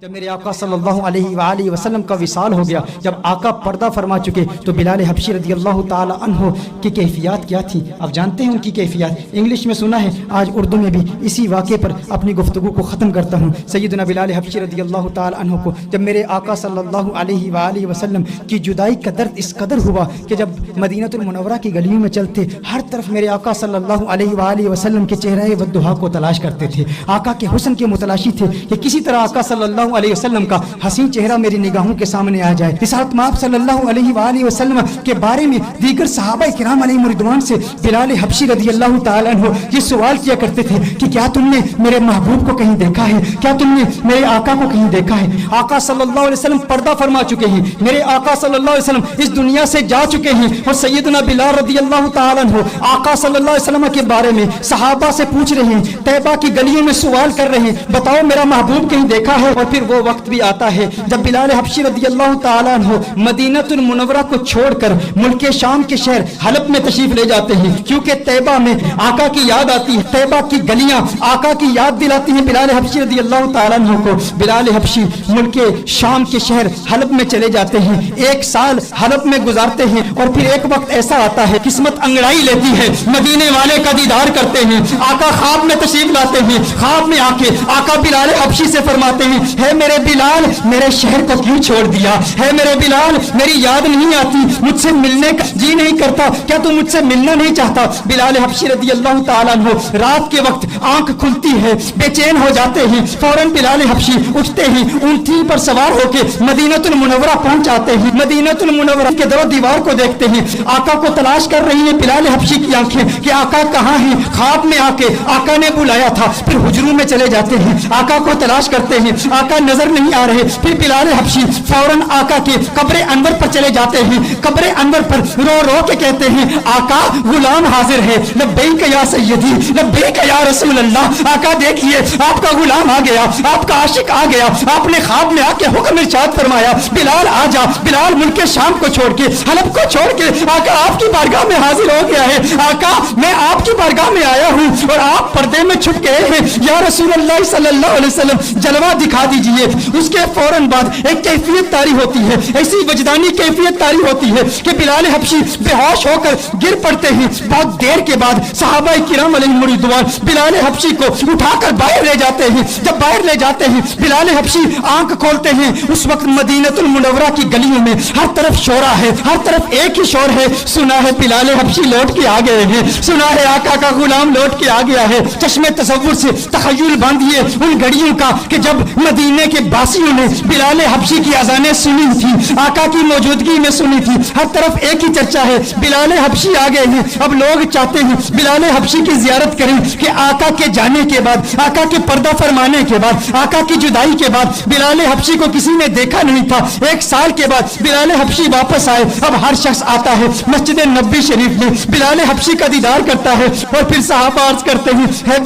جب میرے آقا صلی اللہ علیہ وآلہ وسلم کا وصال ہو گیا، جب آقا پردہ فرما چکے، تو بلال حبشی رضی اللہ تعالی عنہ کی کیفیات کیا تھی؟ آپ جانتے ہیں ان کی کیفیات، انگلش میں سنا ہے، آج اردو میں بھی اسی واقعے پر اپنی گفتگو کو ختم کرتا ہوں۔ سیدنا بلال حبشی رضی اللہ تعالی عنہ کو جب میرے آقا صلی اللہ علیہ وآلہ وسلم کی جدائی کا درد اس قدر ہوا کہ جب مدینہ المنورہ کی گلیوں میں چلتے، ہر طرف میرے آقا صلی اللہ علیہ وآلہ وسلم کے چہرے والضحا کو تلاش کرتے تھے، آقا کے حسن کے متلاشی تھے کہ کسی طرح آقا صلی اللہ علیہ وسلم کا حسین چہرہ میری نگاہوں کے سامنے آ جائے۔ اس حضرت مآب صلی اللہ علیہ وآلہ وسلم کے بارے میں دیگر صحابہ کرام علیہ رضوان سے بلال حبشی رضی اللہ تعالیٰ عنہ یہ سوال کیا کرتے تھے کہ کیا تم نے میرے محبوب کو کہیں دیکھا ہے؟ کیا تم نے میرے آقا کو کہیں دیکھا ہے؟ آقا صلی اللہ علیہ وسلم پردہ فرما چکے ہیں، میرے آقا صلی اللہ علیہ وسلم اس دنیا سے جا چکے ہیں، اور سیدنا بلال رضی اللہ تعالیٰ عنہ آقا صلی اللہ علیہ وسلم کے بارے میں صحابہ سے پوچھ رہے ہیں، طیبہ کی گلیوں میں سوال کر رہے ہیں، بتاؤ میرا محبوب کہیں دیکھا ہے؟ اور پھر وہ وقت بھی آتا ہے جب بلال حبشی رضی اللہ تعالیٰ عنہ مدینہ المنورہ کو چھوڑ کر ملک شام کے شہر حلب میں تشریف لے جاتے ہیں، کیونکہ طیبہ میں آقا کی یاد آتی ہے، طیبہ کی گلیاں آقا کی یاد دلاتی ہیں بلال حبشی رضی اللہ تعالیٰ عنہ کو۔ بلال حبشی ملک شام کے شہر حلب میں چلے جاتے ہیں، 1 سال حلب میں گزارتے ہیں، اور پھر ایک وقت ایسا آتا ہے قسمت انگڑائی لیتی ہے، مدینے والے کا دیدار کرتے ہیں، آقا خواب میں تشریف لاتے ہیں، خواب میں آ کے آقا بلال حبشی سے فرماتے ہیں، ہے میرے بلال میرے شہر کو کیوں چھوڑ دیا؟ ہے میرے بلال میری یاد نہیں آتی؟ مجھ سے ملنے کا جی نہیں کرتا؟ کیا تم مجھ سے ملنا نہیں چاہتا؟ بلال حبشی رضی اللہ تعالیٰ عنہ رات کے وقت آنکھ کھلتی ہے، بے چین ہو جاتے ہیں، فوراً بلال حبشی اٹھتے ہیں، اونٹی پر سوار ہو کے مدینہ المنورہ پہنچ جاتے ہیں، مدینہ المنورہ کے در و دیوار کو دیکھتے ہیں، آقا کو تلاش کر رہی ہیں بلال حبشی کی آنکھیں کہ آقا کہاں ہیں؟ خواب میں آ کے آقا نے بلایا تھا، پھر حجروں میں چلے جاتے ہیں، آقا کو تلاش کرتے ہیں، آقا نظر نہیں آ رہے، پھر بلال حبشی فوراً آقا کے قبر انور پر چلے جاتے ہیں، قبر انور پر رو رو کے کہتے ہیں، آقا غلام حاضر ہے، لبیک یا سیدی لبیک یا رسول اللہ۔ آقا دیکھیے آپ کا غلام آ گیا، آپ کا عاشق آ گیا، آپ نے خواب میں آ کے حکم ارشاد فرمایا، بلال آ جا۔ بلال ملک شام کو چھوڑ کے حلب کو چھوڑ کے آقا آپ کی بارگاہ میں حاضر ہو گیا ہے، آقا میں آپ کی بارگاہ میں آیا ہوں اور آپ پردے میں چھپ گئے ہیں، یا رسول اللہ صلی اللہ علیہ وسلم جلوہ دکھا دیجئے۔ اس کے فوراً بعد ایک کیفیت طاری ہوتی ہے، ایسی وجدانی کیفیت طاری ہوتی ہے کہ بلال حبشی بے ہوش ہو کر گر پڑتے ہیں۔ بہت دیر کے بعد صحابہ کرام علیہم رضوان بلال حبشی کو اٹھا کر باہر لے جاتے ہیں، جب باہر لے جاتے ہیں بلال حبشی آنکھ کھولتے ہیں، اس وقت مدینہ المنورہ کی گلیوں میں ہر طرف شورا ہے، ہر طرف ایک ہی شور ہے، سنا ہے بلال حبشی لوٹ کے آ گئے ہیں، سنا ہے آقا کا غلام لوٹ کے آ گیا ہے۔ چشمے تصور سے تخیل باندھیے ان گھڑیوں کا کہ جب مدینے کے باسیوں نے بلال حبشی کی اذانیں سنی تھی، آقا کی موجودگی میں سنی تھی، ہر طرف ایک ہی چرچا ہے، بلال حبشی آ گئے ہیں۔ اب لوگ چاہتے ہیں بلال حبشی کی زیارت کریں کہ آقا کے جانے کے بعد، آقا کے پردہ فرمانے کے بعد، آقا کی جدائی کے بعد بلال حبشی کو کسی نے دیکھا نہیں تھا، 1 سال کے بعد بلال حبشی واپس آئے۔ اب ہر شخص آتا ہے مسجد نبوی شریف میں، بلال حبشی کا دیدار کرتا ہے، اور پھر صحابہ عرض کرتے ہیں، ہے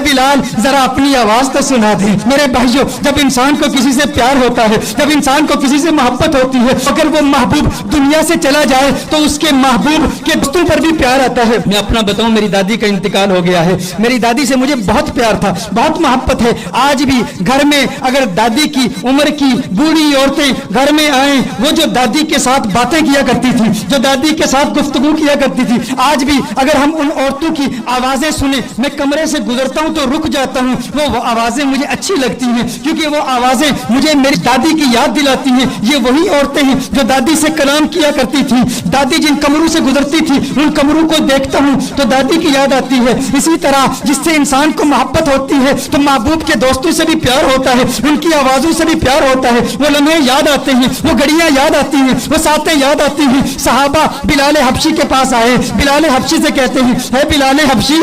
بلال ذرا اپنی آواز تو سنا دیں۔ میرے بھائیو، جب انسان کو کسی سے پیار ہوتا ہے، جب انسان کو کسی سے محبت ہوتی ہے، اگر وہ محبوب دنیا سے چلا جائے تو اس کے محبوب کے دوستوں پر بھی پیار آتا ہے۔ میں اپنا بتاؤں، میری دادی کا انتقال ہو گیا ہے، میری دادی سے مجھے بہت پیار تھا، بہت محبت ہے۔ آج بھی گھر میں اگر دادی کی عمر کی بوڑھی عورتیں گھر میں آئیں، وہ جو دادی کے ساتھ باتیں کیا کرتی تھی، جو دادی کے ساتھ گفتگو کیا کرتی تھی، آج بھی اگر ہم ان عورتوں کی آوازیں سنیں، میں کمرے سے گزرتا ہوں تو رک جاتا ہوں، وہ آوازیں مجھے اچھی لگتی ہیں، کیونکہ وہ آوازیں مجھے میری دادی کی یاد دلاتی ہیں۔ یہ وہی عورتیں ہیں جو دادی سے کلام کیا کرتی تھی، دادی جن کمروں سے گزرتی تھی ان کمروں کو دیکھتا ہوں تو دادی کی یاد آتی ہے۔ اسی طرح جس سے انسان کو محبت ہوتی ہے تو محبوب کے دوستوں سے بھی پیار ہوتا ہے، ان کی آوازوں سے بھی پیار ہوتا ہے، وہ لمحے یاد آتے ہیں، وہ گھڑیاں یاد آتی ہیں، وہ ساتیں یاد آتی ہیں۔ صحابہ بلال حبشی کے پاس آئے، بلال حبشی سے کہتے ہیں، ہے بلال حبشی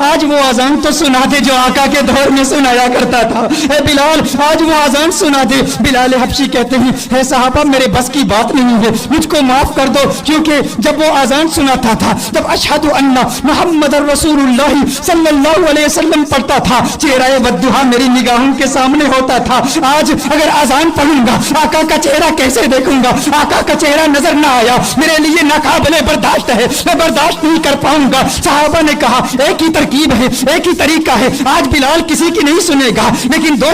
آج وہ اذان تو سنا دے جو آقا کے دور میں سنایا کرتا تھا، ہے بلال آج وہ اذان سنا دے۔ بلال حبشی کہتے ہیں، ہے صحابہ میرے بس کی بات نہیں ہے، مجھ کو معاف کر دو، کیونکہ جب وہ اذان سناتا تھا، جب اشہد ان محمد رسول اللہ صلی اللہ علیہ وسلم پڑھتا تھا، چہرہ والضحا میری نگاہوں کے سامنے ہوتا تھا۔ آج اگر اذان پڑھوں گا آقا کا چہرہ کیسے دیکھوں گا؟ آقا کا چہرہ نظر نہ آیا، میرے لیے ناقابل برداشت ہے، میں برداشت نہیں کر پاؤں گا۔ صحابہ نے کہا ایک ہی ترکیب ہے، ایک ہی طریقہ ہے، آج بلال کسی کی نہیں سنے گا، لیکن 2